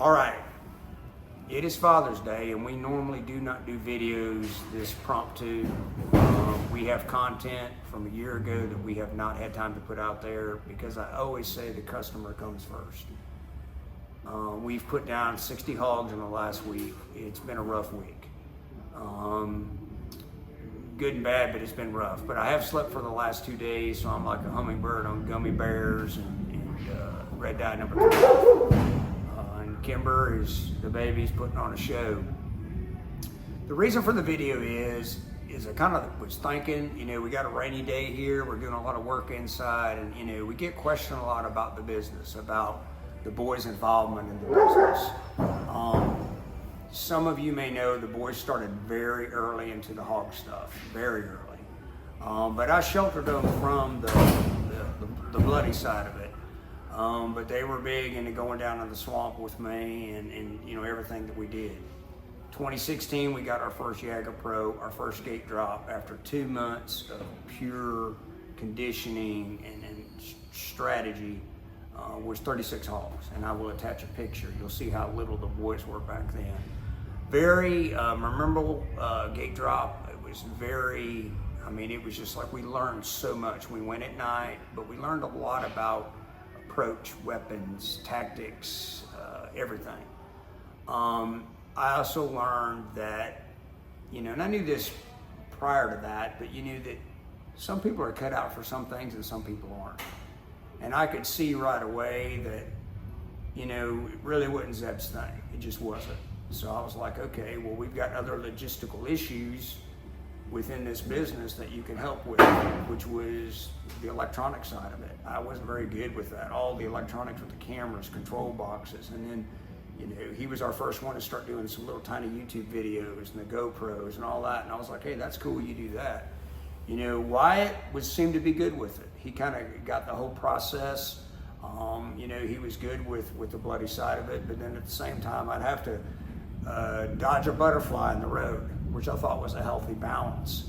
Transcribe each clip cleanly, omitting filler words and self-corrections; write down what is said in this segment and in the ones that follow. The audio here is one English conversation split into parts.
All right, it is Father's Day, and we normally do not do videos this promptu. We have content from a year ago that we have not had time to put out there because I always say the customer comes first. We've put down 60 hogs in the last week. It's been a rough week. Good and bad, but it's been rough. But I have slept for the last 2 days, so I'm like a hummingbird on gummy bears and red dye number 3. And Kimber is the baby's putting on a show. The reason for the video is I kind of was thinking, we got a rainy day here. We're doing a lot of work inside, and we get questioned a lot about the business, about the boys' involvement in the business. Some of you may know the boys started very early into the hog stuff, very early. But I sheltered them from the bloody side of it. But they were big into going down in the swamp with me and everything that we did. 2016, we got our first Yaga Pro, our first gate drop after 2 months of pure conditioning and strategy. Was 36 hogs, and I will attach a picture. You'll see how little the boys were back then. Very memorable gate drop. It was it was just like we learned so much. We went at night, but we learned a lot about approach, weapons, tactics, everything. I also learned that, and I knew this prior to that, but you knew that some people are cut out for some things and some people aren't. And I could see right away that, it really wasn't Zeb's thing. It just wasn't. So I was like, okay, well, we've got other logistical issues within this business that you can help with, which was the electronic side of it. I wasn't very good with that. All the electronics with the cameras, control boxes, and then, he was our first one to start doing some little tiny YouTube videos and the GoPros and all that. And I was like, hey, that's cool, you do that. Wyatt seemed to be good with it. He kind of got the whole process. He was good with the bloody side of it, but then at the same time, I'd have to dodge a butterfly in the road, which I thought was a healthy balance.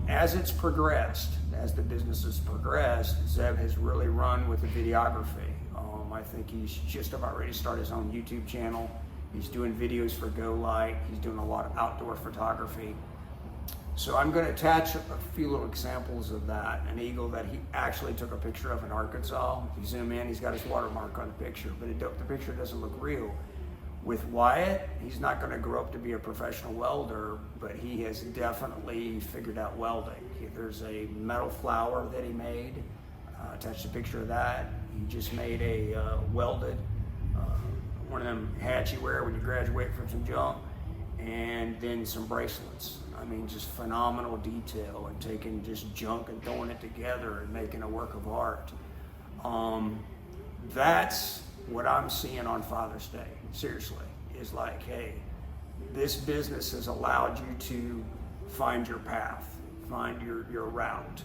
As it's progressed, as the business has progressed, Zeb has really run with the videography. I think he's just about ready to start his own YouTube channel. He's doing videos for GoLight. He's doing a lot of outdoor photography. So I'm going to attach a few little examples of that. An eagle that he actually took a picture of in Arkansas. If you zoom in, he's got his watermark on the picture, but the picture doesn't look real. With Wyatt, he's not going to grow up to be a professional welder, but he has definitely figured out welding. There's a metal flower that he made. Attached a picture of that. He just made a welded, one of them hats you wear when you graduate from some junk, and then some bracelets. Just phenomenal detail and taking just junk and throwing it together and making a work of art. That's what I'm seeing on Father's Day, seriously, is like, hey, this business has allowed you to find your path, find your route.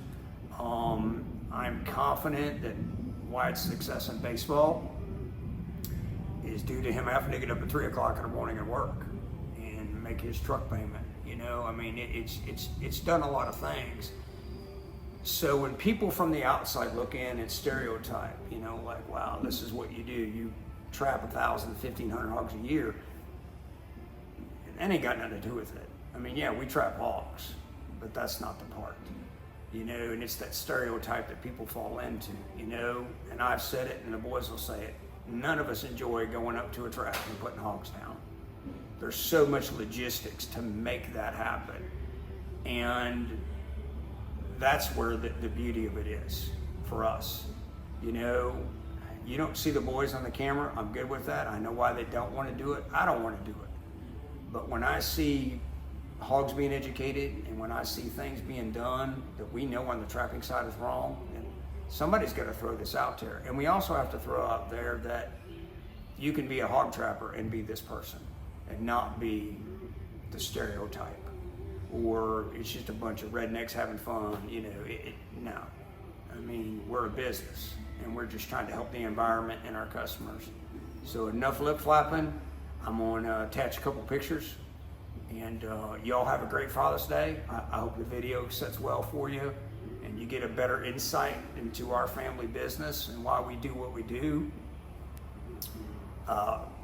I'm confident that Wyatt's success in baseball is due to him having to get up at 3 o'clock in the morning and work and make his truck payment. It's done a lot of things. So when people from the outside look in and stereotype, like, wow, this is what you do. You trap 1,000, 1,500 hogs a year. And that ain't got nothing to do with it. Yeah, we trap hogs, but that's not the part. And it's that stereotype that people fall into, and I've said it and the boys will say it. None of us enjoy going up to a track and putting hogs down. There's so much logistics to make that happen. And that's where the beauty of it is for us. You don't see the boys on the camera. I'm good with that. I know why they don't want to do it. I don't want to do it. But when I see hogs being educated and when I see things being done that we know on the trapping side is wrong, and somebody's got to throw this out there. And we also have to throw out there that you can be a hog trapper and be this person and not be the stereotype, or it's just a bunch of rednecks having fun. No. We're a business and we're just trying to help the environment and our customers. So enough lip flapping. I'm going to attach a couple pictures, and y'all have a great Father's Day. I hope the video sets well for you and you get a better insight into our family business and why we do what we do.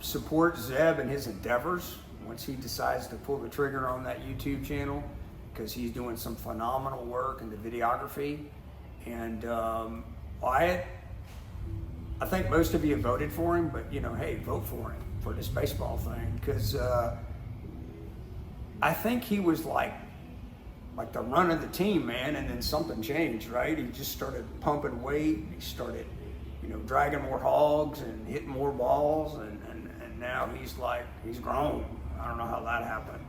Support Zeb in his endeavors once he decides to pull the trigger on that YouTube channel, because he's doing some phenomenal work in the videography. And Wyatt, I think most of you voted for him, but hey, vote for him for this baseball thing, because I think he was like the run of the team, man, and then something changed, right? He just started pumping weight. He started, dragging more hogs and hitting more balls, and now he's grown. I don't know how that happened.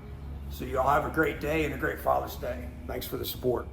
So y'all have a great day and a great Father's Day. Thanks for the support.